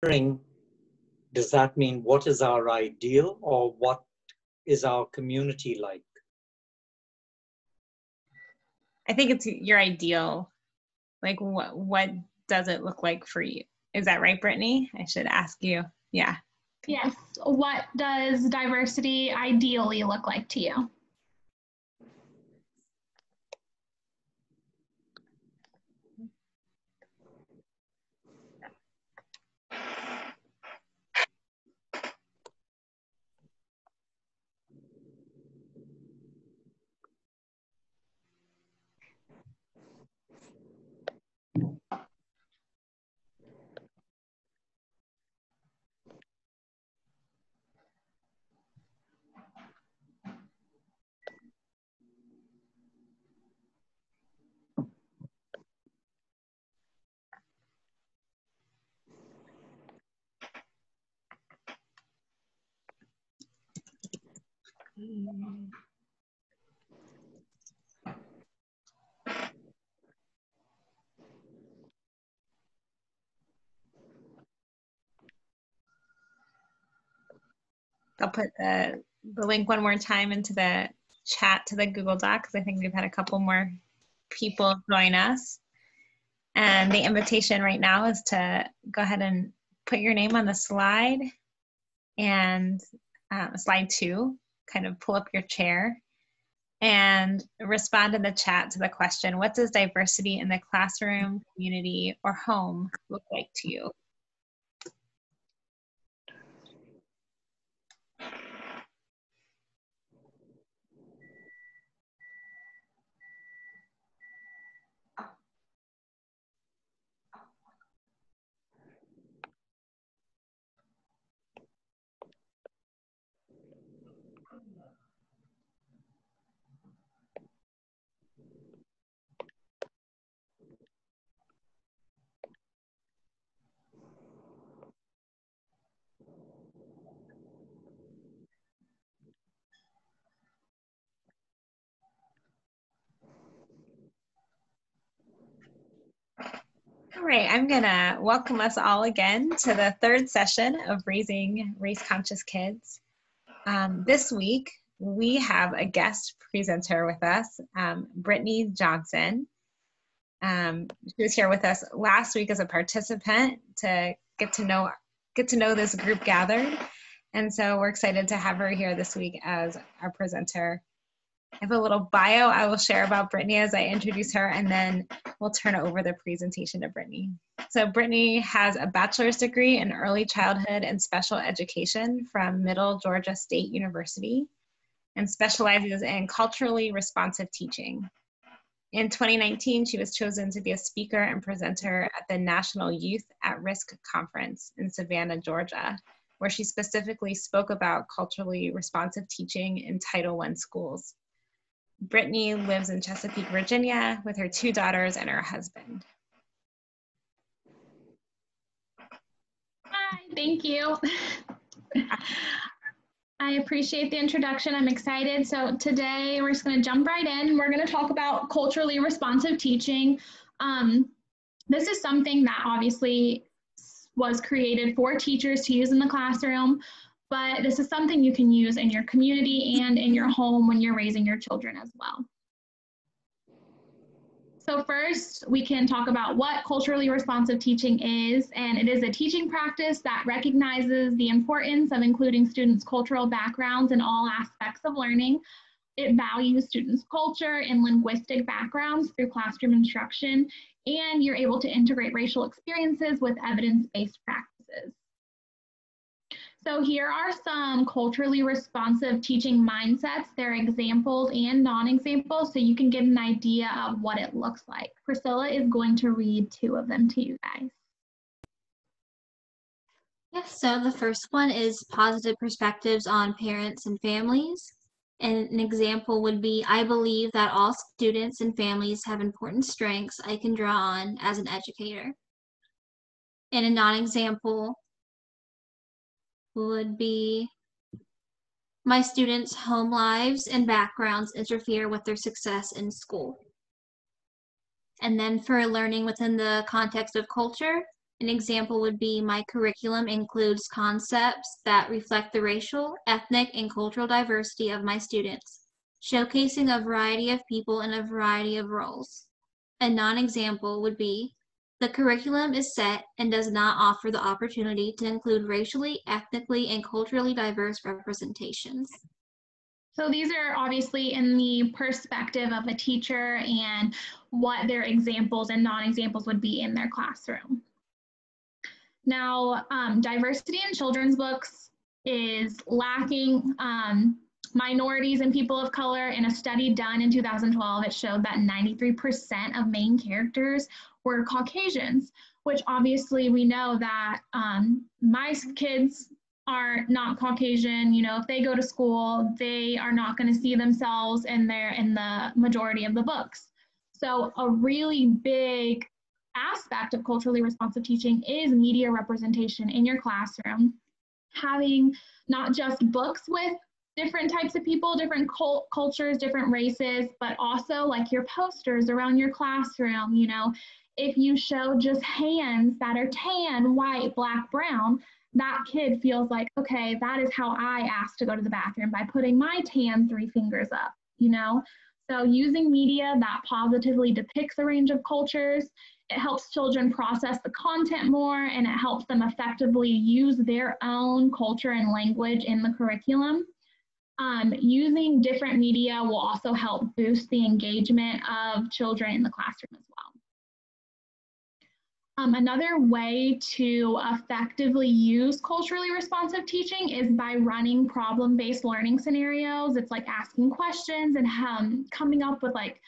does that mean what is our ideal or what is our community like? I think it's your ideal. Like what does it look like for you? Is that right, Brittany? I should ask you. Yeah. Yes. What does diversity ideally look like to you? I'll put the link one more time into the chat to the Google Doc because I think we've had a couple more people join us. And the invitation right now is to go ahead and put your name on the slide and slide 2, kind of pull up your chair and respond in the chat to the question, what does diversity in the classroom, community, or home look like to you? All right, I'm gonna welcome us all again to the 3rd session of Raising Race-Conscious Kids. This week, we have a guest presenter with us, Brittany Johnson. She was here with us last week as a participant to get to know this group gathered. And so we're excited to have her here this week as our presenter. I have a little bio I will share about Brittany as I introduce her, and then we'll turn over the presentation to Brittany. So Brittany has a bachelor's degree in early childhood and special education from Middle Georgia State University and specializes in culturally responsive teaching. In 2019, she was chosen to be a speaker and presenter at the National Youth at Risk Conference in Savannah, Georgia, where she specifically spoke about culturally responsive teaching in Title I schools. Brittany lives in Chesapeake, Virginia, with her 2 daughters and her husband. Hi, thank you. I appreciate the introduction. I'm excited. So today we're just going to jump right in. We're going to talk about culturally responsive teaching. This is something that obviously was created for teachers to use in the classroom, but this is something you can use in your community and in your home when you're raising your children as well. So first, we can talk about what culturally responsive teaching is, and it is a teaching practice that recognizes the importance of including students' cultural backgrounds in all aspects of learning. It values students' culture and linguistic backgrounds through classroom instruction, and you're able to integrate racial experiences with evidence-based practices. So here are some culturally responsive teaching mindsets. They're examples and non-examples, so you can get an idea of what it looks like. Priscilla is going to read 2 of them to you guys. Yes, so the first one is positive perspectives on parents and families. And an example would be, I believe that all students and families have important strengths I can draw on as an educator. And a non-example would be, my students' home lives and backgrounds interfere with their success in school. And then for learning within the context of culture, An example would be, my curriculum includes concepts that reflect the racial, ethnic, and cultural diversity of my students, showcasing a variety of people in a variety of roles. A non-example would be, the curriculum is set and does not offer the opportunity to include racially, ethnically, and culturally diverse representations. So these are obviously in the perspective of a teacher and what their examples and non-examples would be in their classroom. Now, diversity in children's books is lacking. Minorities and people of color, in a study done in 2012, it showed that 93% of main characters were Caucasians, which obviously we know that my kids are not Caucasian. You know, if they go to school, they are not going to see themselves in the majority of the books. So a really big aspect of culturally responsive teaching is media representation in your classroom. Having not just books with different types of people, different cultures, different races, but also like your posters around your classroom. You know, if you show just hands that are tan, white, black, brown, that kid feels like, okay, that is how I asked to go to the bathroom, by putting my tan 3 fingers up, you know? So using media that positively depicts a range of cultures, it helps children process the content more, and it helps them effectively use their own culture and language in the curriculum. Using different media will also help boost the engagement of children in the classroom as well. Another way to effectively use culturally responsive teaching is by running problem-based learning scenarios. It's like asking questions and coming up with like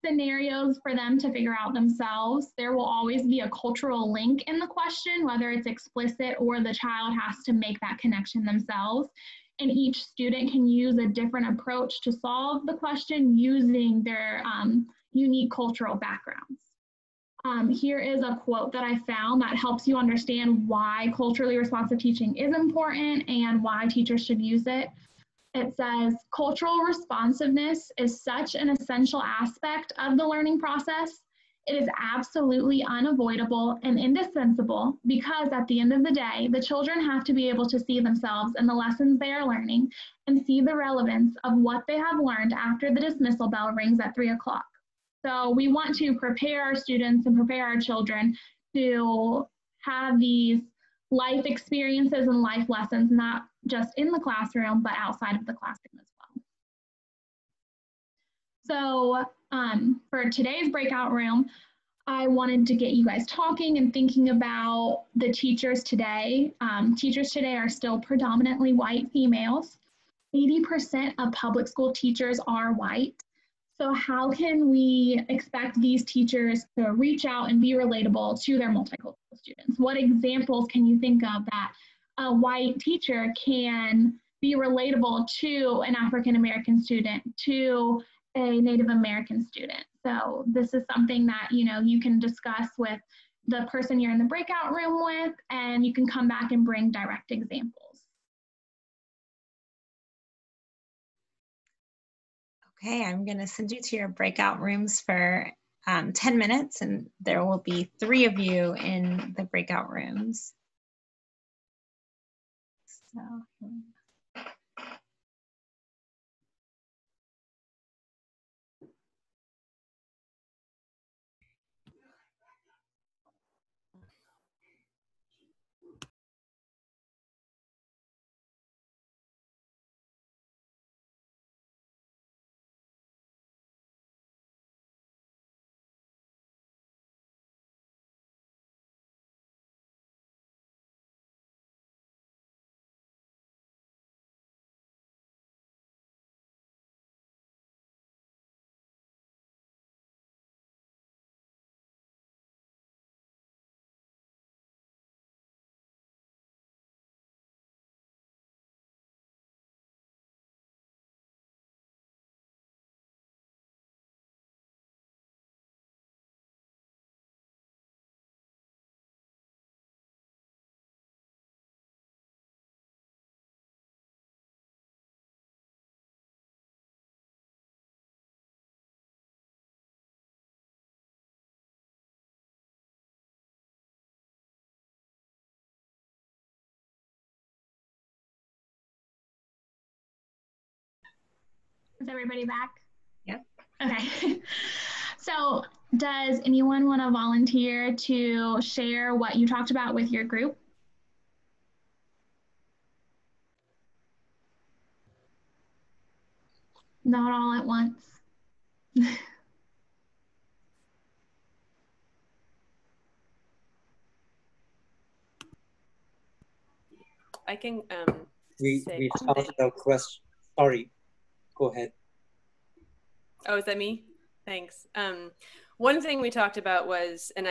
scenarios for them to figure out themselves. There will always be a cultural link in the question, whether it's explicit or the child has to make that connection themselves. And each student can use a different approach to solve the question using their unique cultural backgrounds. Here is a quote that I found that helps you understand why culturally responsive teaching is important and why teachers should use it. It says, cultural responsiveness is such an essential aspect of the learning process. It is absolutely unavoidable and indispensable because at the end of the day, the children have to be able to see themselves in the lessons they are learning and see the relevance of what they have learned after the dismissal bell rings at 3 o'clock. So we want to prepare our students and prepare our children to have these life experiences and life lessons, not just in the classroom, but outside of the classroom as well. So for today's breakout room, I wanted to get you guys talking and thinking about the teachers today. Teachers today are still predominantly white females. 80% of public school teachers are white. So how can we expect these teachers to reach out and be relatable to their multicultural students? What examples can you think of that a white teacher can be relatable to an African American student, to a Native American student? So this is something that, you know, you can discuss with the person you're in the breakout room with, and you can come back and bring direct examples. Okay, I'm going to send you to your breakout rooms for 10 minutes, and there will be 3 of you in the breakout rooms. So. Is everybody back? Yep. Okay. So does anyone want to volunteer to share what you talked about with your group? Not all at once. I can We started our question. Sorry, go ahead. Oh, is that me? Thanks. One thing we talked about was, and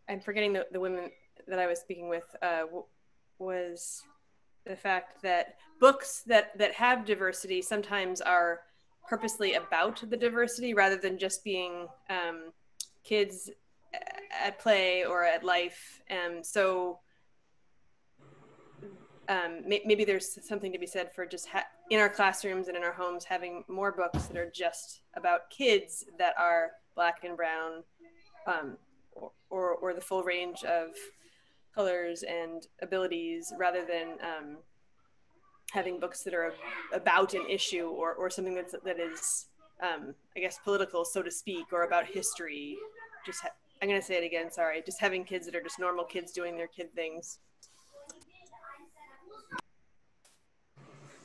I'm forgetting the women that I was speaking with, was the fact that books that have diversity sometimes are purposely about the diversity rather than just being kids at play or at life. So maybe there's something to be said for just in our classrooms and in our homes having more books that are just about kids that are Black and brown, or the full range of colors and abilities, rather than having books that are about an issue or something that is I guess political, so to speak, or about history. I'm going to say it again, sorry. Just having kids that are just normal kids doing their kid things.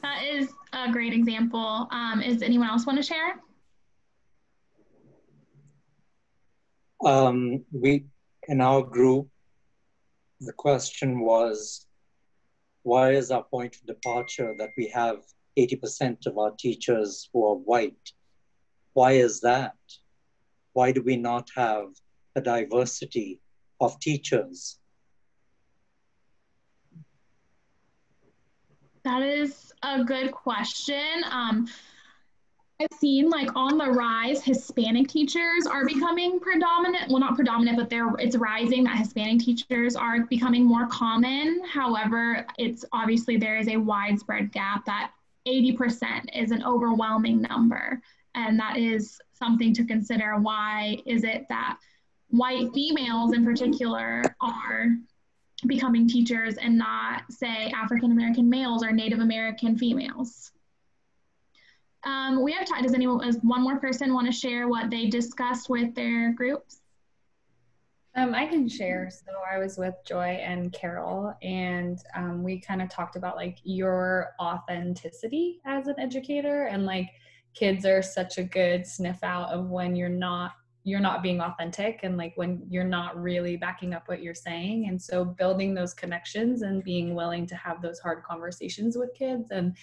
That is a great example. Is anyone else want to share? In our group, the question was, why is our point of departure that we have 80% of our teachers who are white? Why is that? Why do we not have a diversity of teachers? That is a good question. I've seen like on the rise, Hispanic teachers are becoming predominant. Well, not predominant, but it's rising that Hispanic teachers are becoming more common. However, it's obviously there is a widespread gap that 80% is an overwhelming number. And that is something to consider. Why is it that white females in particular are becoming teachers and not, say, African-American males or Native American females? We have time. Does one more person want to share what they discussed with their groups? I can share. So I was with Joy and Carol, and we kind of talked about like your authenticity as an educator, and like kids are such a good sniff out of when you're not being authentic, and like when you're not really backing up what you're saying. And so building those connections and being willing to have those hard conversations with kids, and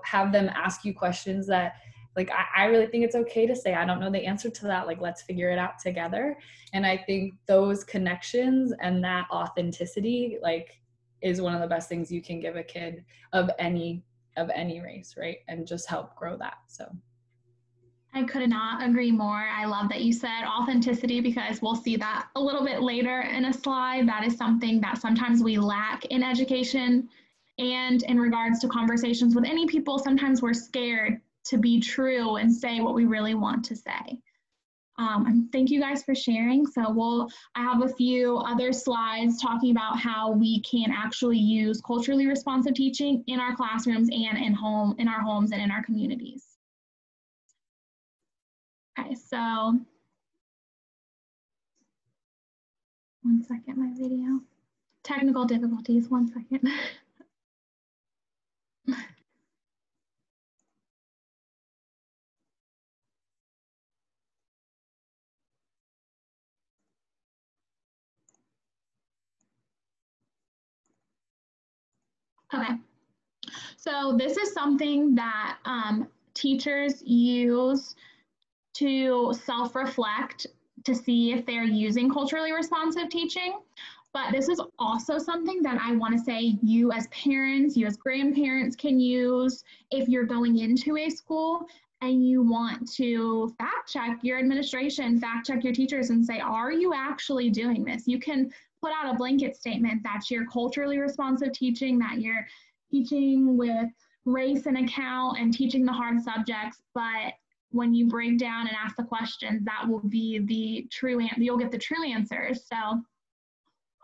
have them ask you questions that like I really think it's okay to say, I don't know the answer to that, like let's figure it out together. And I think those connections and that authenticity like is one of the best things you can give a kid of any race, right? And just help grow that. So I could not agree more. I love that you said authenticity, because we'll see that a little bit later in a slide. That is something that sometimes we lack in education, and in regards to conversations with any people, sometimes we're scared to be true and say what we really want to say. Thank you guys for sharing. So I have a few other slides talking about how we can actually use culturally responsive teaching in our classrooms and in our homes and in our communities. Okay, so one second, my video. Technical difficulties, 1 second. Okay, so this is something that teachers use to self-reflect to see if they're using culturally responsive teaching. But this is also something that I want to say you as parents, you as grandparents can use if you're going into a school and you want to fact check your administration, fact check your teachers and say, are you actually doing this? You can put out a blanket statement that you're culturally responsive teaching, that you're teaching with race and account and teaching the hard subjects, but when you break down and ask the questions, that will be the true answer. You'll get the true answers. So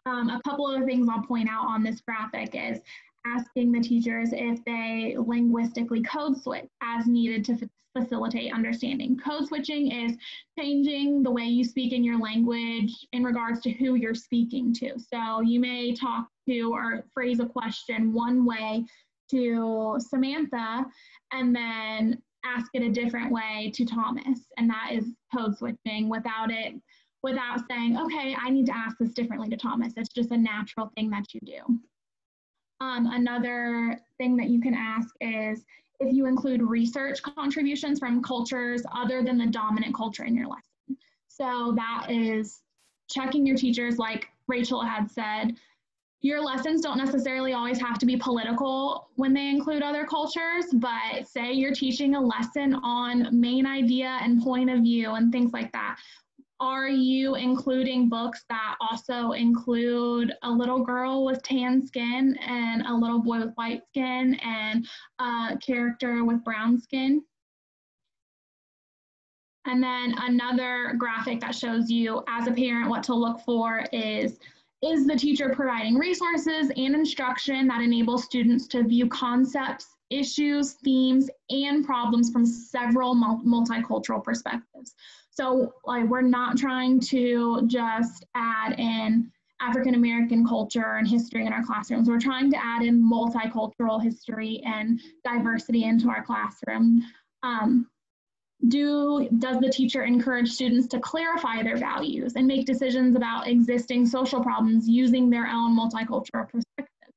a couple of things I'll point out on this graphic is asking the teachers if they linguistically code switch as needed to facilitate understanding. Code switching is changing the way you speak in your language in regards to who you're speaking to. So you may talk to or phrase a question one way to Samantha and then ask it a different way to Thomas. And that is code switching without saying, okay, I need to ask this differently to Thomas. It's just a natural thing that you do. Another thing that you can ask is if you include research contributions from cultures other than the dominant culture in your lesson. So that is checking your teachers, like Rachel had said. Your lessons don't necessarily always have to be political when they include other cultures, but say you're teaching a lesson on main idea and point of view and things like that. Are you including books that also include a little girl with tan skin and a little boy with white skin and a character with brown skin? And then another graphic that shows you as a parent what to look for is the teacher providing resources and instruction that enable students to view concepts, issues, themes, and problems from several multicultural perspectives. So like, we're not trying to just add in African-American culture and history in our classrooms. We're trying to add in multicultural history and diversity into our classroom. Does the teacher encourage students to clarify their values and make decisions about existing social problems using their own multicultural perspectives?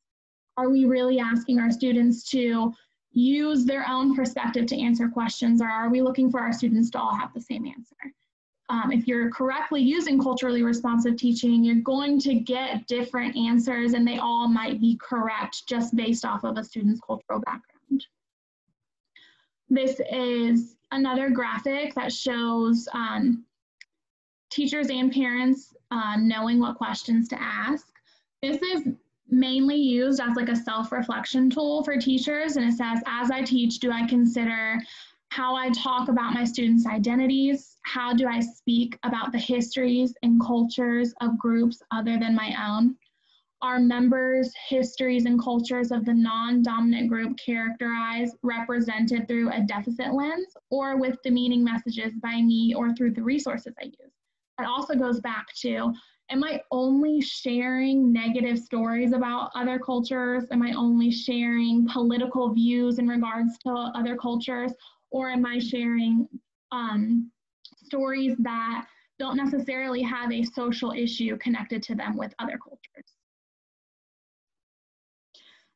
Are we really asking our students to use their own perspective to answer questions, or are we looking for our students to all have the same answer? If you're correctly using culturally responsive teaching, you're going to get different answers and they all might be correct just based off of a student's cultural background. This is another graphic that shows teachers and parents knowing what questions to ask. This is mainly used as like a self-reflection tool for teachers, and it says, as I teach, do I consider how I talk about my students' identities? How do I speak about the histories and cultures of groups other than my own? Are members' histories and cultures of the non-dominant group characterized, represented through a deficit lens, or with demeaning messages by me or through the resources I use? That also goes back to, am I only sharing negative stories about other cultures? Am I only sharing political views in regards to other cultures? Or am I sharing stories that don't necessarily have a social issue connected to them with other cultures?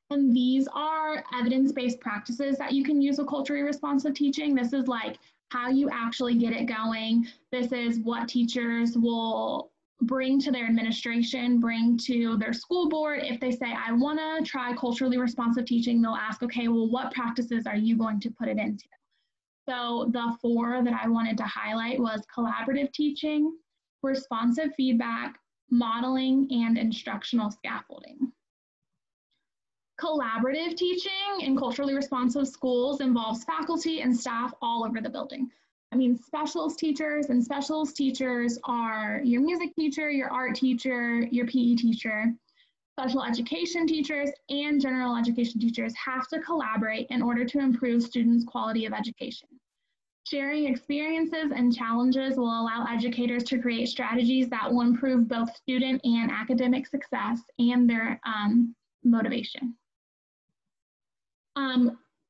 And these are evidence-based practices that you can use with culturally responsive teaching. This is like how you actually get it going. This is what teachers will bring to their administration, bring to their school board. If they say, I want to try culturally responsive teaching, they'll ask, okay, well, what practices are you going to put it into? So the 4 that I wanted to highlight was collaborative teaching, responsive feedback, modeling, and instructional scaffolding. Collaborative teaching in culturally responsive schools involves faculty and staff all over the building. I mean, specialist teachers, and specialist teachers are your music teacher, your art teacher, your PE teacher. Special education teachers and general education teachers have to collaborate in order to improve students' quality of education. Sharing experiences and challenges will allow educators to create strategies that will improve both student and academic success and their motivation.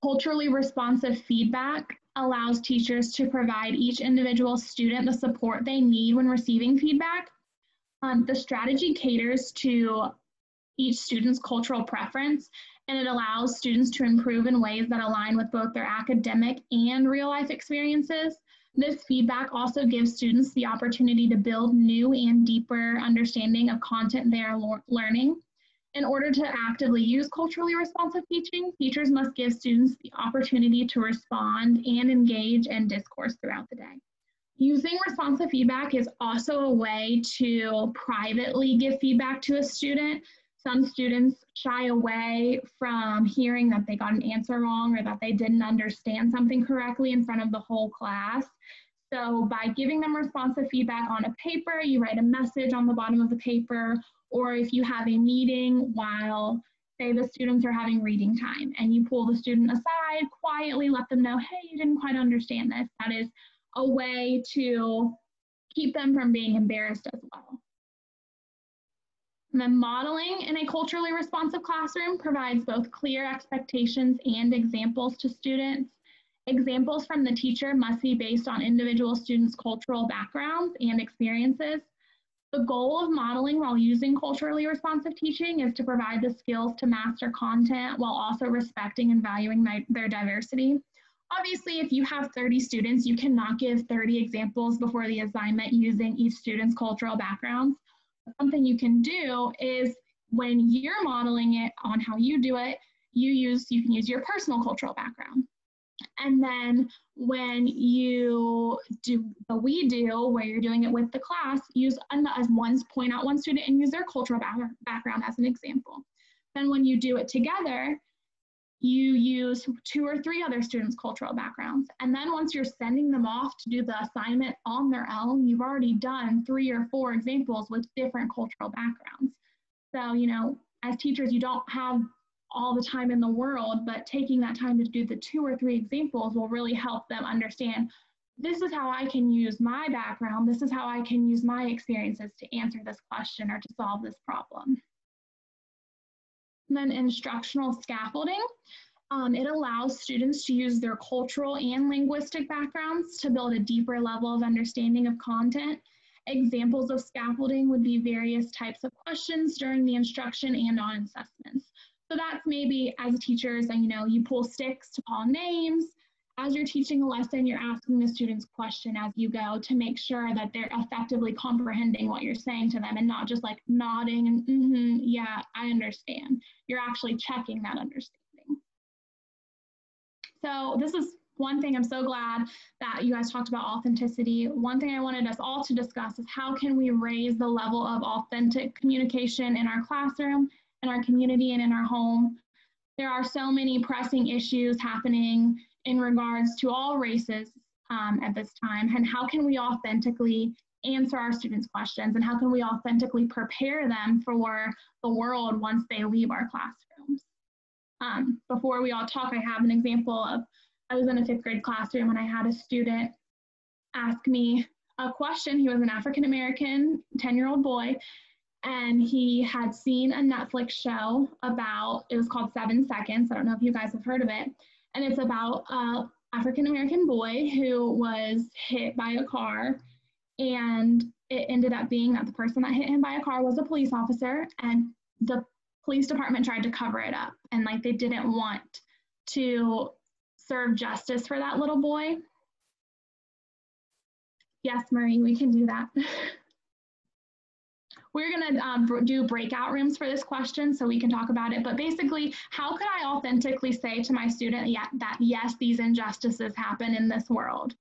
Culturally responsive feedback allows teachers to provide each individual student the support they need when receiving feedback. The strategy caters to each student's cultural preference, and it allows students to improve in ways that align with both their academic and real-life experiences. This feedback also gives students the opportunity to build new and deeper understanding of content they are learning. In order to actively use culturally responsive teaching, teachers must give students the opportunity to respond and engage in discourse throughout the day. Using responsive feedback is also a way to privately give feedback to a student. Some students shy away from hearing that they got an answer wrong or that they didn't understand something correctly in front of the whole class. So by giving them responsive feedback on a paper, you write a message on the bottom of the paper, or if you have a meeting while say the students are having reading time and you pull the student aside, quietly let them know, hey, you didn't quite understand this. That is a way to keep them from being embarrassed as well. And then modeling in a culturally responsive classroom provides both clear expectations and examples to students. Examples from the teacher must be based on individual students' cultural backgrounds and experiences. The goal of modeling while using culturally responsive teaching is to provide the skills to master content while also respecting and valuing their diversity. Obviously, if you have 30 students, you cannot give 30 examples before the assignment using each student's cultural backgrounds. Something you can do is when you're modeling it on how you do it, you can use your personal cultural background. And then when you do the we do, where you're doing it with the class, point out one student and use their cultural background as an example. Then when you do it together, you use 2 or 3 other students' cultural backgrounds. And then once you're sending them off to do the assignment on their own, you've already done 3 or 4 examples with different cultural backgrounds. So, you know, as teachers, you don't have all the time in the world, but taking that time to do the 2 or 3 examples will really help them understand, this is how I can use my background, this is how I can use my experiences to answer this question or to solve this problem. And then instructional scaffolding. It allows students to use their cultural and linguistic backgrounds to build a deeper level of understanding of content. Examples of scaffolding would be various types of questions during the instruction and on assessments. So that's maybe as teachers, you know, you pull sticks to call names. As you're teaching a lesson, you're asking the students question as you go to make sure that they're effectively comprehending what you're saying to them and not just like nodding and yeah, I understand. You're actually checking that understanding. So this is one thing I'm so glad that you guys talked about authenticity. One thing I wanted us all to discuss is how can we raise the level of authentic communication in our classroom, in our community, and in our home. There are so many pressing issues happening in regards to all races at this time, and how can we authentically answer our students' questions, and how can we authentically prepare them for the world once they leave our classrooms. Before we all talk, I have an example of, I was in a 5th grade classroom and I had a student ask me a question. He was an African-American 10-year-old boy, and he had seen a Netflix show about, it was called 7 Seconds. I don't know if you guys have heard of it. And it's about an African-American boy who was hit by a car, and it ended up being that the person that hit him by a car was a police officer, and the police department tried to cover it up, and like they didn't want to serve justice for that little boy. Yes, Marie, we can do that. We're gonna do breakout rooms for this question so we can talk about it, but basically, how could I authentically say to my student that yes, these injustices happen in this world?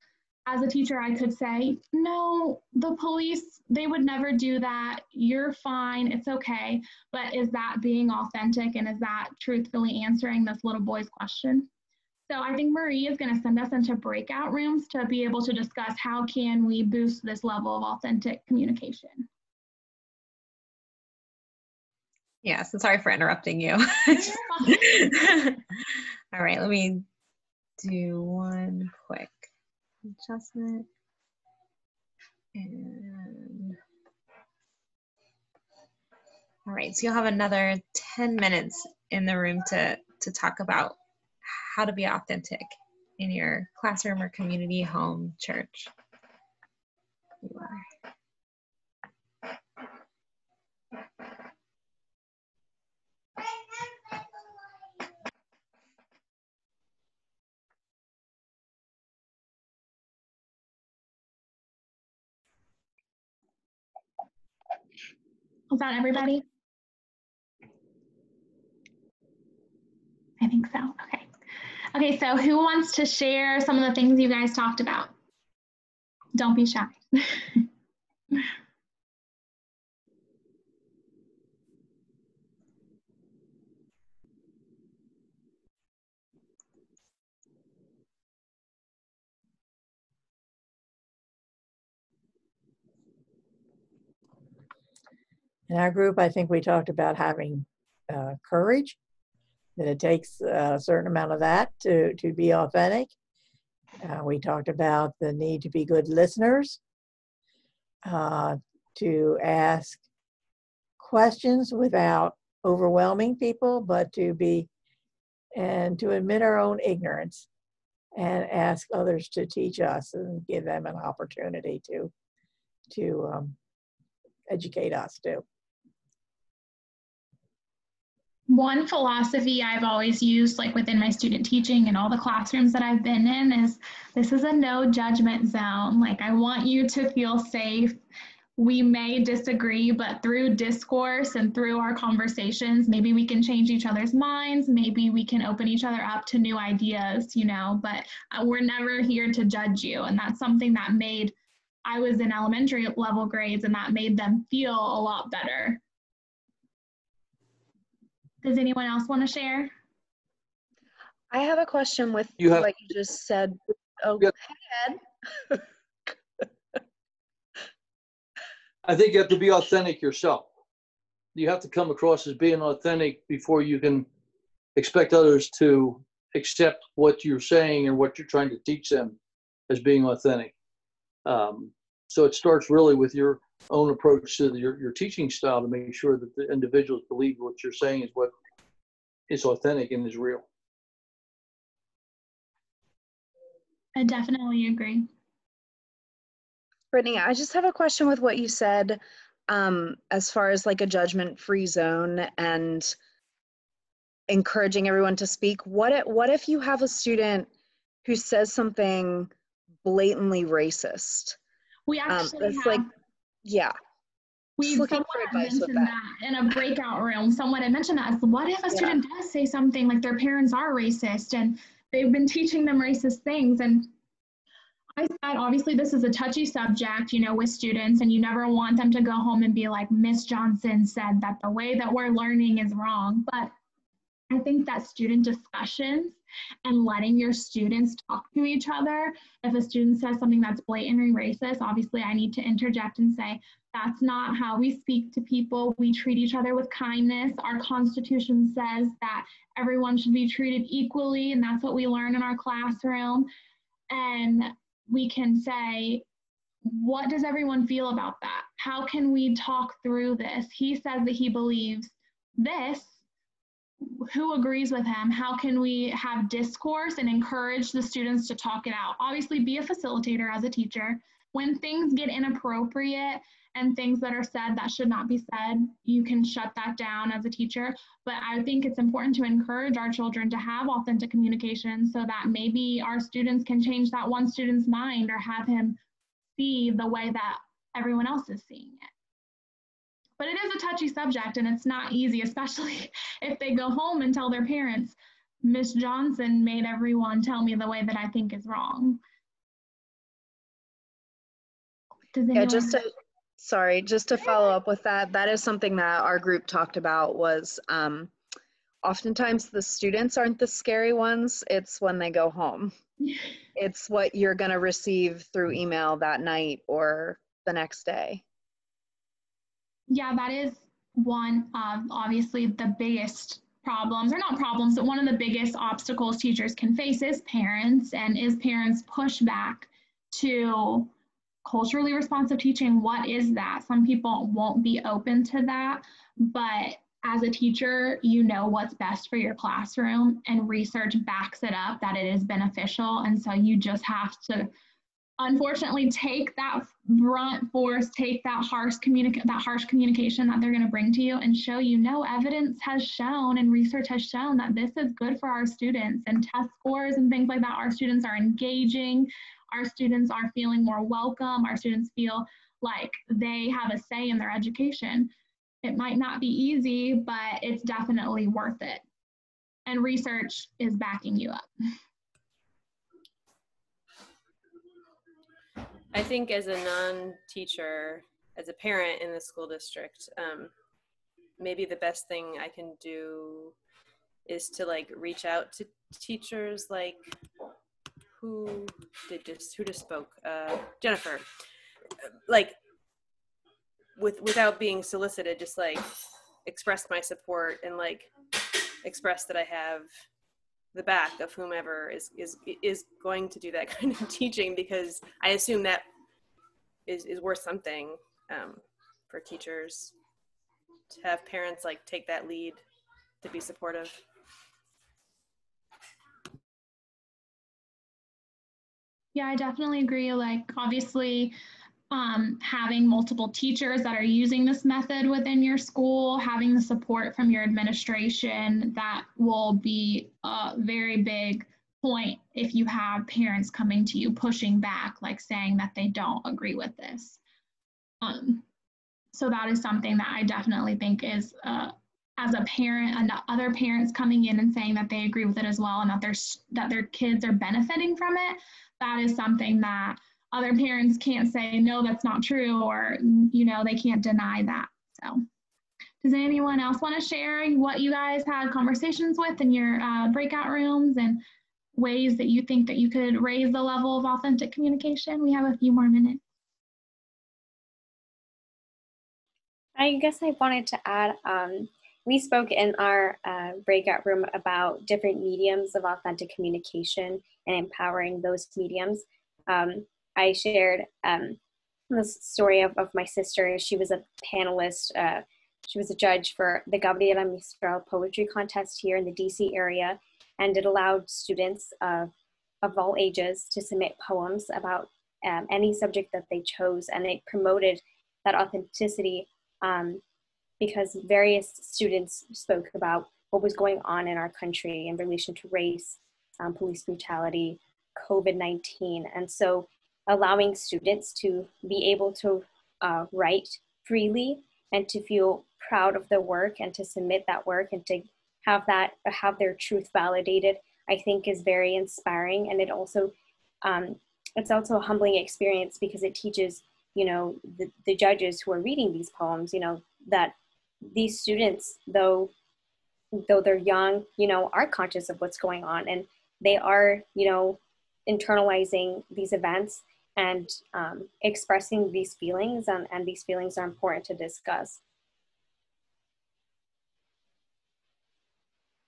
As a teacher, I could say, no, the police, they would never do that. You're fine, it's okay. But is that being authentic, and is that truthfully answering this little boy's question? So I think Marie is gonna send us into breakout rooms to be able to discuss how can we boost this level of authentic communication. Yes, and sorry for interrupting you. All right, let me do one quick adjustment. And all right, so you'll have another 10 minutes in the room to talk about how to be authentic in your classroom or community, home, church. You are. Was that everybody? I think so. Okay. Okay, so who wants to share some of the things you guys talked about? Don't be shy. In our group, I think we talked about having courage that it takes a certain amount of that to be authentic. We talked about the need to be good listeners, to ask questions without overwhelming people, but to admit our own ignorance and ask others to teach us and give them an opportunity to educate us too. One philosophy I've always used, like within my student teaching and all the classrooms that I've been in, is this is a no judgment zone. Like, I want you to feel safe. We may disagree, but through discourse and through our conversations, maybe we can change each other's minds. Maybe we can open each other up to new ideas, you know, but we're never here to judge you. And that's something that I was in elementary level grades, and that made them feel a lot better. Does anyone else want to share? I have a question with what you just said. Oh, yeah. Hey, Ed. I think you have to be authentic yourself. You have to come across as being authentic before you can expect others to accept what you're saying and what you're trying to teach them as being authentic. So it starts really with your own approach to your teaching style to make sure that the individuals believe what you're saying is what is authentic and is real. I definitely agree. Brittany, I just have a question with what you said as far as like a judgment-free zone and encouraging everyone to speak. What if you have a student who says something blatantly racist? We actually have, like, yeah. Someone had mentioned that in a breakout room. Someone had mentioned that. What if a student does say something like their parents are racist and they've been teaching them racist things? And I said, obviously, this is a touchy subject, you know, with students, and you never want them to go home and be like, Miss Johnson said that the way that we're learning is wrong. But I think that student discussions and letting your students talk to each other, if a student says something that's blatantly racist, obviously I need to interject and say, that's not how we speak to people. We treat each other with kindness. Our Constitution says that everyone should be treated equally, and that's what we learn in our classroom. And we can say, what does everyone feel about that? How can we talk through this? He says that he believes this. Who agrees with him? How can we have discourse and encourage the students to talk it out? Obviously, be a facilitator as a teacher. When things get inappropriate and things that are said that should not be said, you can shut that down as a teacher. But I think it's important to encourage our children to have authentic communication so that maybe our students can change that one student's mind or have him see the way that everyone else is seeing it. But it is a touchy subject, and it's not easy, especially if they go home and tell their parents, Miss Johnson made everyone tell me the way that I think is wrong. Yeah, just to follow up with that, that is something that our group talked about was oftentimes the students aren't the scary ones. It's when they go home. It's what you're going to receive through email that night or the next day. Yeah, that is one of obviously the biggest problems, or not problems, but one of the biggest obstacles teachers can face is parents, and is parents' pushback to culturally responsive teaching. What is that? Some people won't be open to that, but as a teacher, you know what's best for your classroom, and research backs it up that it is beneficial. And so you just have to, unfortunately, take that brunt force, take that harsh communication that they're going to bring to you and show you, no, evidence has shown and research has shown that this is good for our students, and test scores and things like that. Our students are engaging. Our students are feeling more welcome. Our students feel like they have a say in their education. It might not be easy, but it's definitely worth it. And research is backing you up. I think as a non-teacher, as a parent in the school district, maybe the best thing I can do is to like reach out to teachers, like who just spoke? Jennifer. Like without being solicited, just like express my support and like express that I have the back of whomever is going to do that kind of teaching, because I assume that is worth something for teachers to have parents like take that lead to be supportive. Yeah, I definitely agree. Like, obviously, having multiple teachers that are using this method within your school, having the support from your administration, that will be a very big point if you have parents coming to you pushing back, like saying that they don't agree with this. So that is something that I definitely think is, as a parent and other parents coming in and saying that they agree with it as well, and that their kids are benefiting from it, that is something that other parents can't say, no, that's not true, or, you know, they can't deny that. So does anyone else want to share what you guys had conversations with in your breakout rooms and ways that you think that you could raise the level of authentic communication? We have a few more minutes. I guess I wanted to add, we spoke in our breakout room about different mediums of authentic communication and empowering those mediums. I shared the story of my sister. She was a panelist. She was a judge for the Gabriela Mistral Poetry Contest here in the DC area, and it allowed students of all ages to submit poems about any subject that they chose, and it promoted that authenticity because various students spoke about what was going on in our country in relation to race, police brutality, COVID-19. And so allowing students to be able to write freely and to feel proud of their work and to submit that work and to have their truth validated, I think is very inspiring. And it also, it's also a humbling experience because it teaches, you know, the judges who are reading these poems, you know, that these students, though they're young, you know, are conscious of what's going on, and they are, you know, internalizing these events and expressing these feelings, and these feelings are important to discuss.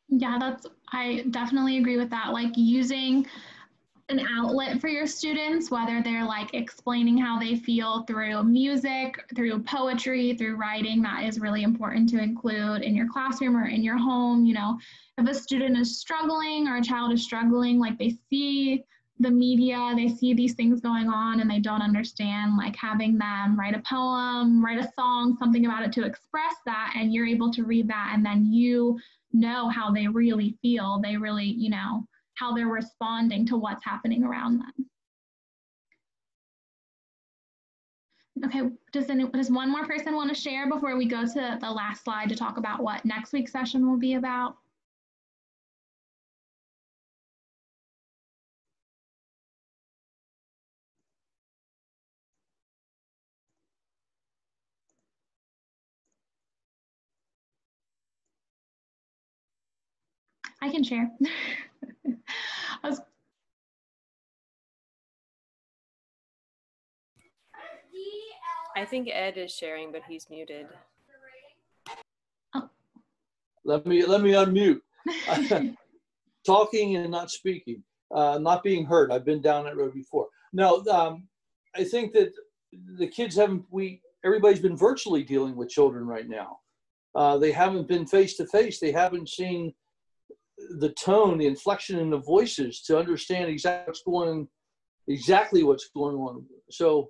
Yeah, I definitely agree with that. Like, using an outlet for your students, whether they're like explaining how they feel through music, through poetry, through writing, that is really important to include in your classroom or in your home. You know, if a student is struggling or a child is struggling, like they see the media, they see these things going on and they don't understand, like having them write a poem, write a song, something about it to express that, and you're able to read that, and then you know how they really feel. They really, you know, how they're responding to what's happening around them. Okay, does one more person want to share before we go to the last slide to talk about what next week's session will be about? I can share. I think Ed is sharing, but he's muted. Oh. Let me unmute. Talking and not speaking, not being heard. I've been down that road before. No, I think that the kids everybody's been virtually dealing with children right now. They haven't been face to face. They haven't seen the tone, the inflection in the voices to understand exactly what's going on. So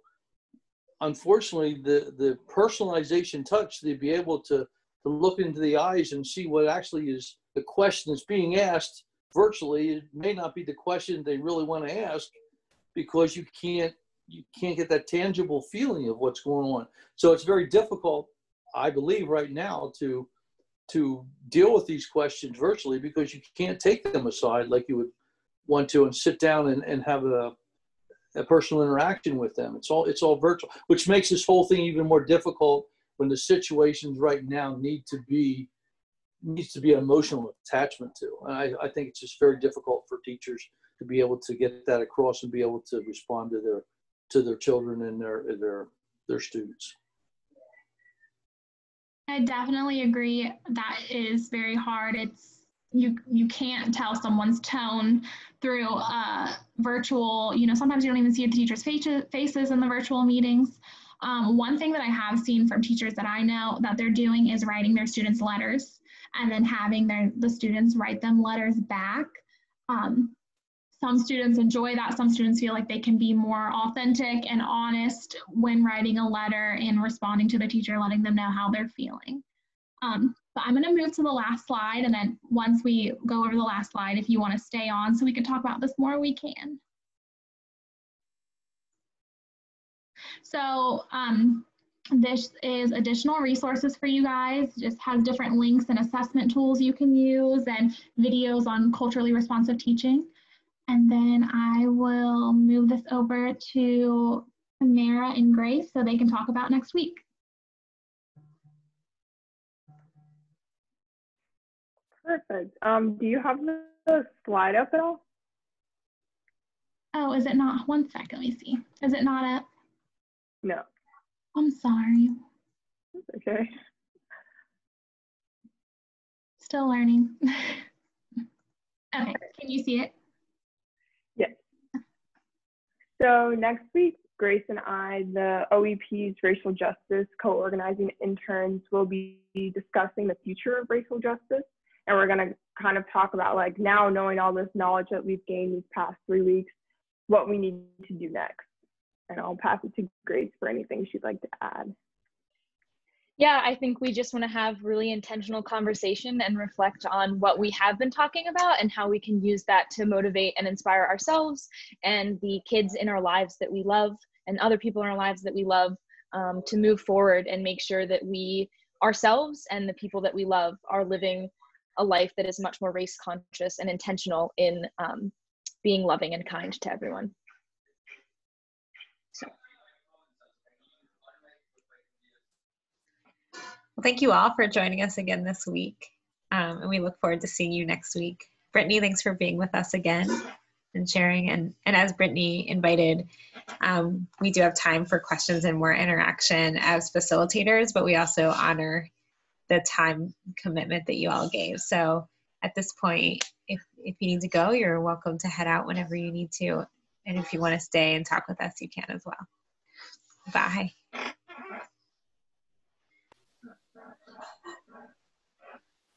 unfortunately, the personalization touch, to be able to look into the eyes and see what actually is the question that's being asked virtually, it may not be the question they really want to ask, because you can't get that tangible feeling of what's going on. So it's very difficult, I believe, right now to deal with these questions virtually, because you can't take them aside like you would want to and sit down and have a personal interaction with them. It's all virtual, which makes this whole thing even more difficult when the situations right now needs to be an emotional attachment to. And I think it's just very difficult for teachers to be able to get that across and be able to respond to their children and their students. I definitely agree. That is very hard. It's you can't tell someone's tone through virtual, sometimes you don't even see the teachers' faces in the virtual meetings. One thing that I have seen from teachers that I know that they're doing is writing their students letters and then having the students write them letters back. Some students enjoy that. Some students feel like they can be more authentic and honest when writing a letter and responding to the teacher, letting them know how they're feeling. But I'm going to move to the last slide, and then once we go over the last slide, if you want to stay on so we can talk about this more, we can. So this is additional resources for you guys. Just has different links and assessment tools you can use and videos on culturally responsive teaching. And then I will move this over to Tamara and Grace so they can talk about next week. Perfect. Do you have the slide up at all? Oh, is it not? One second, let me see. Is it not up? No. I'm sorry. Okay. Still learning. Okay, can you see it? Yes. So next week, Grace and I, the OEP's Racial Justice Co-Organizing Interns, will be discussing the future of racial justice. And we're going to kind of talk about, like, now knowing all this knowledge that we've gained these past 3 weeks, what we need to do next. And I'll pass it to Grace for anything she'd like to add. Yeah, I think we just want to have really intentional conversation and reflect on what we have been talking about and how we can use that to motivate and inspire ourselves and the kids in our lives that we love and other people in our lives that we love, to move forward and make sure that we ourselves and the people that we love are living a life that is much more race conscious and intentional in being loving and kind to everyone. So. Well, thank you all for joining us again this week. And we look forward to seeing you next week. Brittany, thanks for being with us again and sharing. And as Brittany invited, we do have time for questions and more interaction as facilitators, but we also honor the time commitment that you all gave. So at this point, if you need to go, you're welcome to head out whenever you need to. And if you want to stay and talk with us, you can as well. Bye.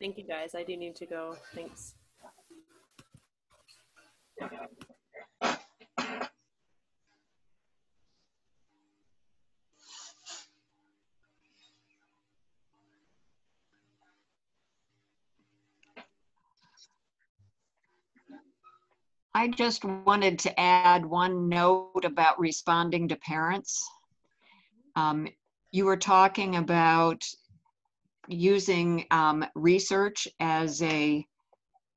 Thank you, guys. I do need to go. Thanks. I just wanted to add one note about responding to parents. You were talking about using research as an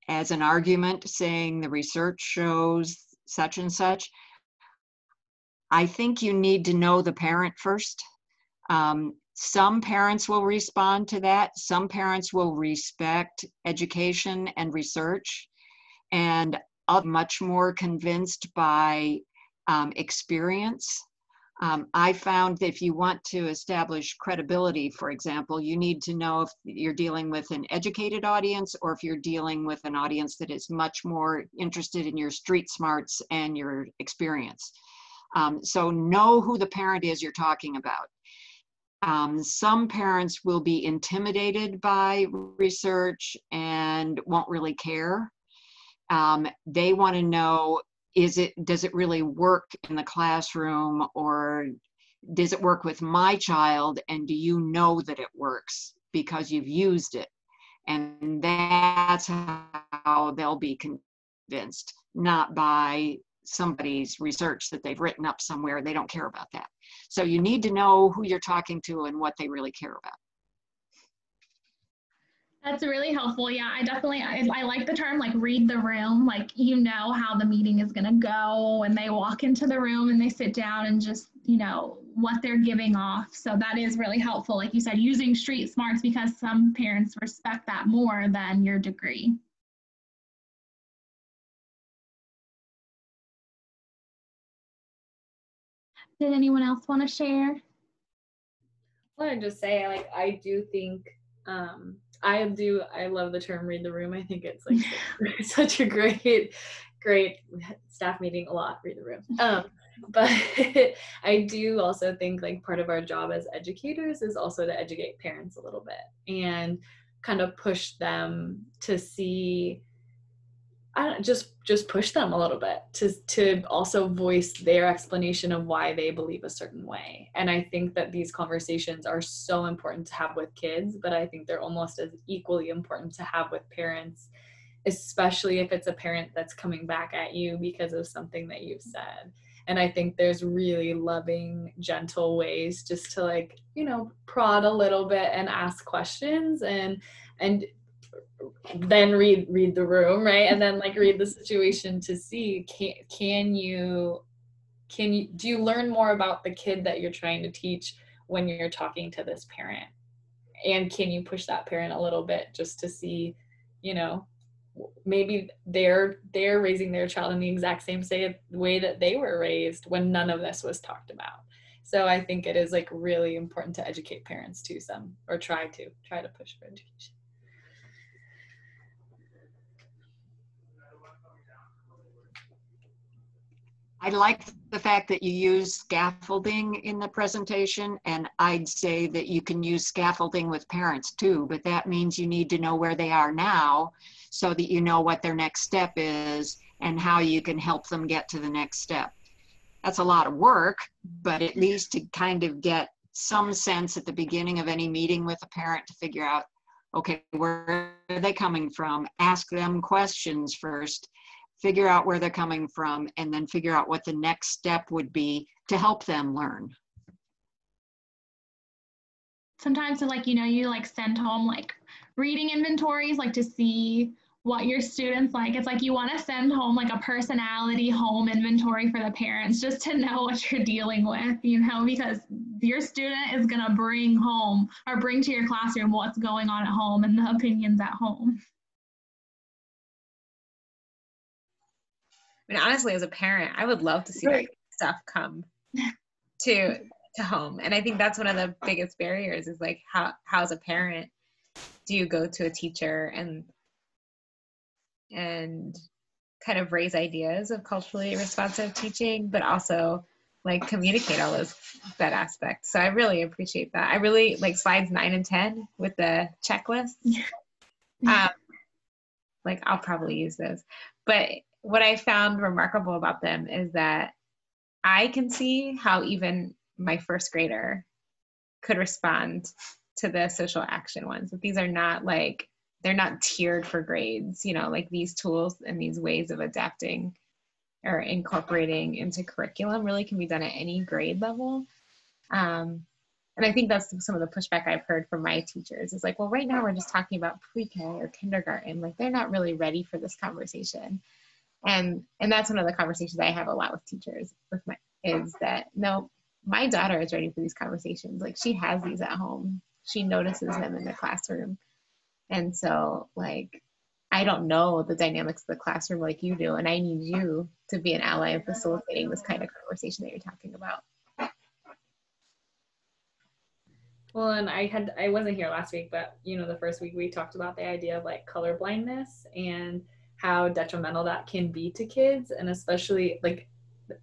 argument, saying the research shows such and such. I think you need to know the parent first. Some parents will respond to that. Some parents will respect education and research, and I'm much more convinced by experience. I found that if you want to establish credibility, for example, you need to know if you're dealing with an educated audience or if you're dealing with an audience that is much more interested in your street smarts and your experience. So know who the parent is you're talking about. Some parents will be intimidated by research and won't really care. They want to know, does it really work in the classroom, or does it work with my child, and do you know that it works because you've used it? And that's how they'll be convinced, not by somebody's research that they've written up somewhere. They don't care about that. So you need to know who you're talking to and what they really care about. That's really helpful. Yeah, I like the term, like, read the room. Like, you know how the meeting is going to go, and they walk into the room and they sit down and just, what they're giving off. So that is really helpful. Like you said, using street smarts, because some parents respect that more than your degree. Did anyone else want to share? I want to just say, like, I do think I love the term read the room. I think it's like such a great staff meeting, a lot, read the room. But I do also think like part of our job as educators is also to educate parents a little bit and kind of push them to see, I don't just push them a little bit to also voice their explanation of why they believe a certain way. And I think that these conversations are so important to have with kids, but I think they're almost as equally important to have with parents, especially if it's a parent that's coming back at you because of something that you've said. And I think there's really loving, gentle ways just to like, you know, prod a little bit and ask questions and then read the room, right? And then like read the situation to see, do you learn more about the kid that you're trying to teach when you're talking to this parent? And can you push that parent a little bit just to see, you know, maybe they're raising their child in the exact same way that they were raised when none of this was talked about. So I think it is like really important to educate parents too, try to push for education. I like the fact that you use scaffolding in the presentation, and I'd say that you can use scaffolding with parents too, but that means you need to know where they are now so that you know what their next step is and how you can help them get to the next step. That's a lot of work, but at least to kind of get some sense at the beginning of any meeting with a parent to figure out, okay, where are they coming from? Ask them questions first. Figure out where they're coming from, and then figure out what the next step would be to help them learn. Sometimes, so like, you know, you like send home like reading inventories, like to see what your students like. It's like you want to send home like a personality home inventory for the parents just to know what you're dealing with, you know, because your student is going to bring home or bring to your classroom what's going on at home and the opinions at home. I mean, honestly, as a parent, I would love to see that stuff come to home. And I think that's one of the biggest barriers is like, how as a parent, do you go to a teacher and kind of raise ideas of culturally responsive teaching, but also like communicate all that aspect. So I really appreciate that. I really like slides 9 and 10 with the checklist. Like I'll probably use those. But what I found remarkable about them is that I can see how even my first grader could respond to the social action ones. But these are not like, they're not tiered for grades, you know, like these tools and these ways of adapting or incorporating into curriculum really can be done at any grade level. And I think that's some of the pushback I've heard from my teachers is like, well, right now we're just talking about pre-K or kindergarten. Like they're not really ready for this conversation. And that's one of the conversations I have a lot with teachers is that, no, my daughter is ready for these conversations. Like she has these at home. She notices them in the classroom. And so like, I don't know the dynamics of the classroom like you do. And I need you to be an ally in facilitating this kind of conversation that you're talking about. Well, and I wasn't here last week, but you know, the first week we talked about the idea of like color blindness and how detrimental that can be to kids. And especially like,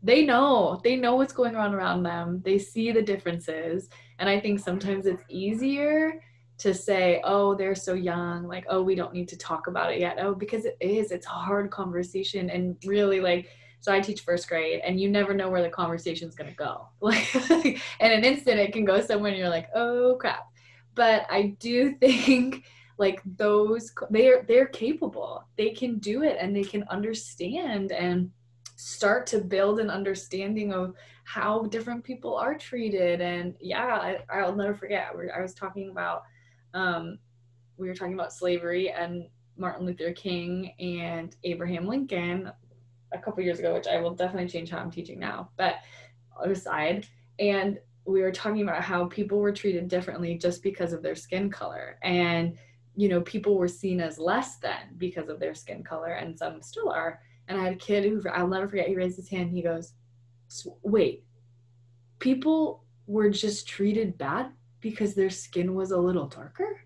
they know what's going on around them. They see the differences. And I think sometimes it's easier to say, oh, they're so young, like, oh, we don't need to talk about it yet. Oh, because it's a hard conversation. And really like, so I teach first grade and you never know where the conversation's going to go. Like, in an instant, it can go somewhere and you're like, oh crap. But I do think like they're capable. They can do it and they can understand and start to build an understanding of how different people are treated. And yeah, I'll never forget. I was talking about, we were talking about slavery and Martin Luther King and Abraham Lincoln a couple years ago, which I will definitely change how I'm teaching now, but aside. And we were talking about how people were treated differently just because of their skin color. And, you know, people were seen as less than because of their skin color, and some still are. And I had a kid who, I'll never forget, he raised his hand. He goes, wait, people were just treated bad because their skin was a little darker?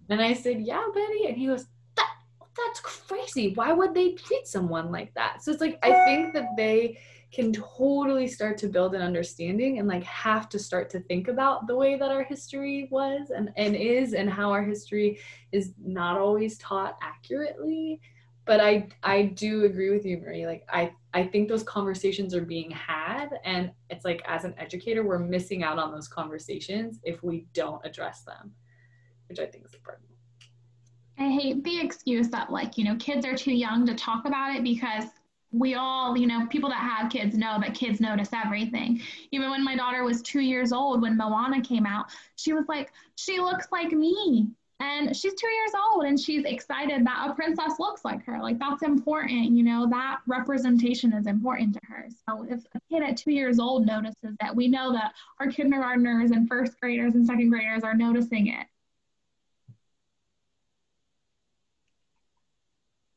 And I said, yeah, Betty. And he goes, that's crazy. Why would they treat someone like that? So it's like, I think that they can totally start to build an understanding and like have to start to think about the way that our history was and is, and how our history is not always taught accurately. But I do agree with you, Marie. Like, I think those conversations are being had, and it's like, as an educator, we're missing out on those conversations if we don't address them, which I think is the problem. I hate the excuse that, like, you know, kids are too young to talk about it, because we all, you know, people that have kids know that kids notice everything. Even when my daughter was 2 years old, when Moana came out, she was like, she looks like me. And she's 2 years old and she's excited that a princess looks like her. Like, that's important, you know, that representation is important to her. So if a kid at 2 years old notices that, we know that our kindergartners and first graders and second graders are noticing it.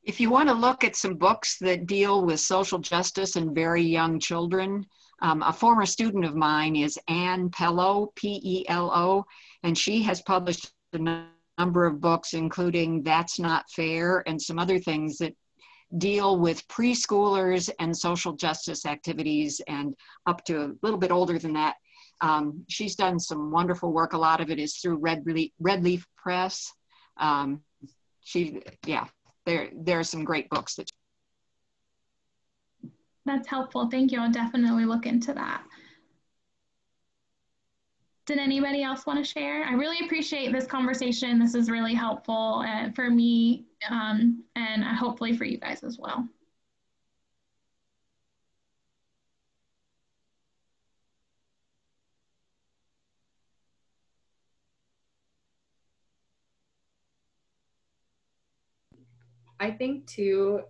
If you want to look at some books that deal with social justice and very young children, a former student of mine is Ann Pello, P-E-L-O, and she has published a number of books, including That's Not Fair and some other things that deal with preschoolers and social justice activities, and up to a little bit older than that. She's done some wonderful work. A lot of it is through Red Leaf Press. There are some great books that. That's helpful. Thank you. I'll definitely look into that. Did anybody else want to share? I really appreciate this conversation. This is really helpful for me, and hopefully for you guys as well. I think too,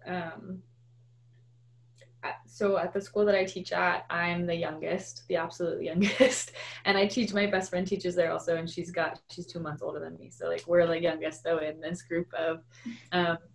so at the school that I teach at, I'm the youngest, the absolute youngest. And I teach, my best friend teaches there also, and she's 2 months older than me. So like, we're the youngest though in this group of,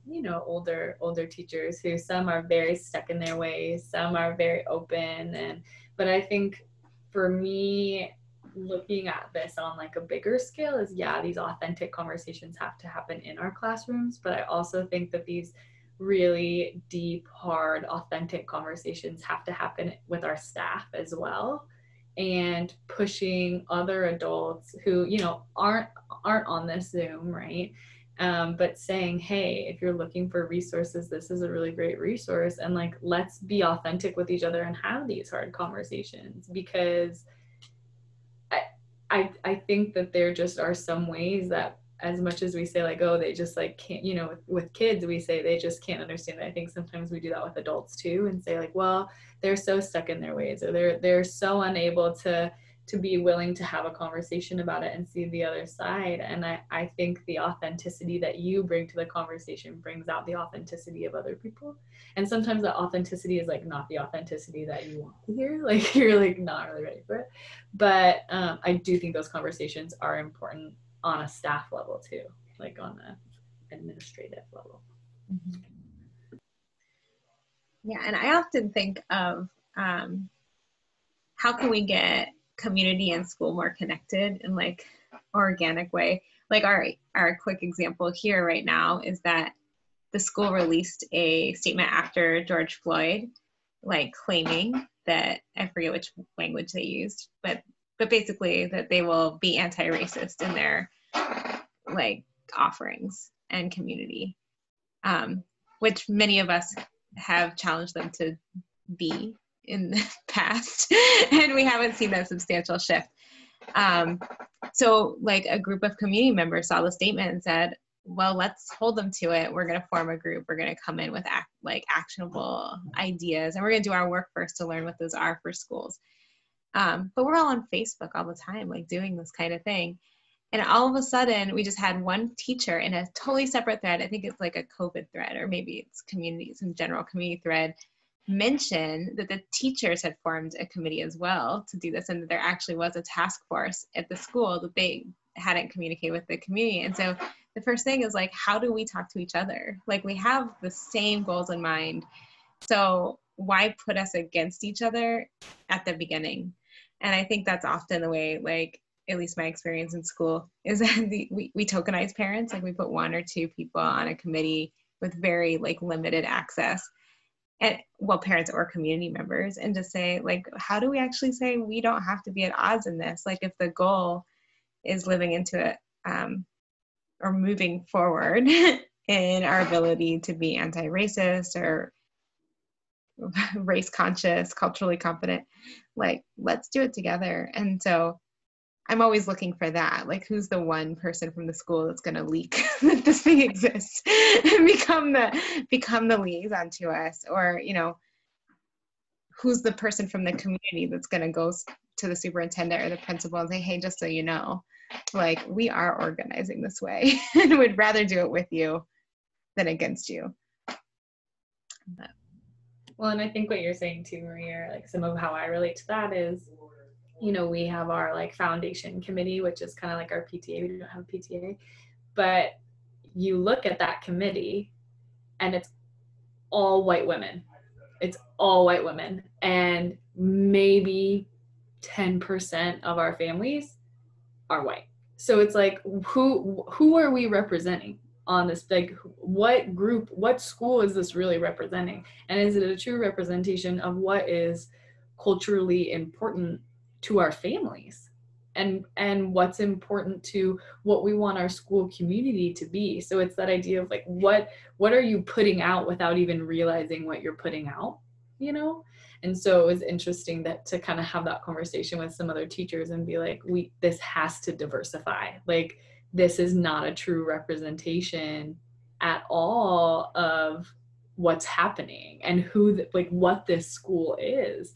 you know, older teachers who, some are very stuck in their ways, some are very open. But I think for me, looking at this on like a bigger scale is, yeah, these authentic conversations have to happen in our classrooms. But I also think that these really deep, hard, authentic conversations have to happen with our staff as well, and pushing other adults who, you know, aren't on this Zoom, right? But saying, hey, if you're looking for resources, this is a really great resource, and like, let's be authentic with each other and have these hard conversations. Because I think that there just are some ways that, as much as we say like, oh, they just like can't, you know, with kids, we say they just can't understand it. I think sometimes we do that with adults too, and say like, well, they're so stuck in their ways, or they're so unable to be willing to have a conversation about it and see the other side. And I think the authenticity that you bring to the conversation brings out the authenticity of other people. And sometimes that authenticity is like not the authenticity that you want to hear, like you're like not really ready for it. But I do think those conversations are important on a staff level too, like on the administrative level. Mm-hmm. Yeah, and I often think of how can we get community and school more connected in like organic way. Like our quick example here right now is that the school released a statement after George Floyd, like claiming that, I forget which language they used, but basically that they will be anti-racist in their like offerings and community, which many of us have challenged them to be in the past, and we haven't seen that substantial shift. So like a group of community members saw the statement and said, well, let's hold them to it. We're going to form a group. We're going to come in with actionable ideas, and we're going to do our work first to learn what those are for schools. But we're all on Facebook all the time, like doing this kind of thing. And all of a sudden, we just had one teacher in a totally separate thread. I think it's like a COVID thread, or maybe it's community, some general community thread, mention that the teachers had formed a committee as well to do this, and that there actually was a task force at the school that they hadn't communicated with the community. And so the first thing is like, how do we talk to each other? Like, we have the same goals in mind, so why put us against each other at the beginning? And I think that's often the way like at least my experience in school, is that we tokenize parents. Like we put 1 or 2 people on a committee with very like limited access, and well, parents or community members, and just say like, how do we actually say we don't have to be at odds in this? Like if the goal is living into it or moving forward in our ability to be anti-racist or race conscious, culturally competent, like let's do it together. And so I'm always looking for that, like who's the one person from the school that's going to leak that this thing exists and become the liaison to us, or you know, who's the person from the community that's going to go to the superintendent or the principal and say, hey, just so you know, like we are organizing this way and would rather do it with you than against you. But. Well, and I think what you're saying too, Maria, like some of how I relate to that is, you know, we have our like foundation committee, which is kind of like our PTA. We don't have a PTA, but you look at that committee and it's all white women. It's all white women, and maybe 10% of our families are white. So it's like, who are we representing on this? Like, what group, what school is this really representing? And is it a true representation of what is culturally important to our families, and what's important to what we want our school community to be? So it's that idea of like, what are you putting out without even realizing what you're putting out, you know? And so it was interesting that to kind of have that conversation with some other teachers and be like, this has to diversify. Like, this is not a true representation at all of what's happening and what this school is.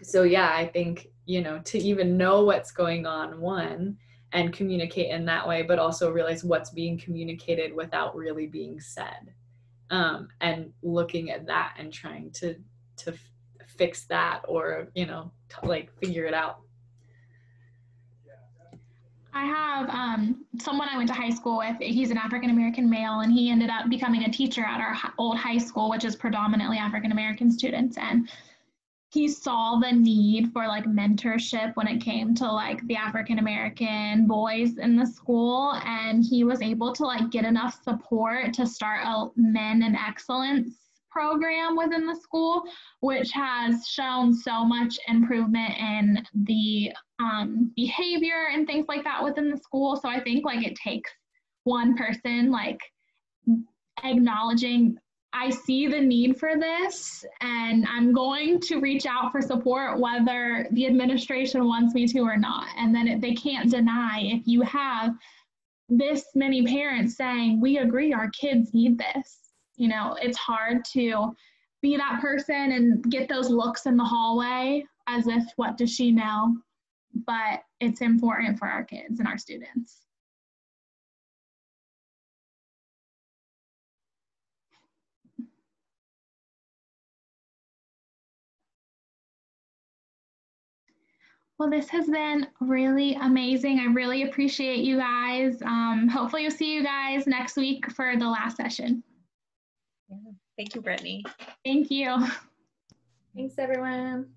So yeah, I think, you know, to even know what's going on, one, and communicate in that way, but also realize what's being communicated without really being said. And looking at that and trying to fix that, or, you know, like figure it out. I have someone I went to high school with. He's an African-American male, and he ended up becoming a teacher at our old high school, which is predominantly African-American students. And he saw the need for like mentorship when it came to like the African-American boys in the school. And he was able to like get enough support to start a Men in Excellence program within the school, which has shown so much improvement in the behavior and things like that within the school. So I think like it takes one person like acknowledging, I see the need for this and I'm going to reach out for support whether the administration wants me to or not. And then they can't deny if you have this many parents saying, we agree our kids need this. You know, it's hard to be that person and get those looks in the hallway as if, what does she know? But it's important for our kids and our students. Well, this has been really amazing. I really appreciate you guys. Hopefully you'll see you guys next week for the last session. Yeah. Thank you, Brittany. Thank you. Thanks, everyone.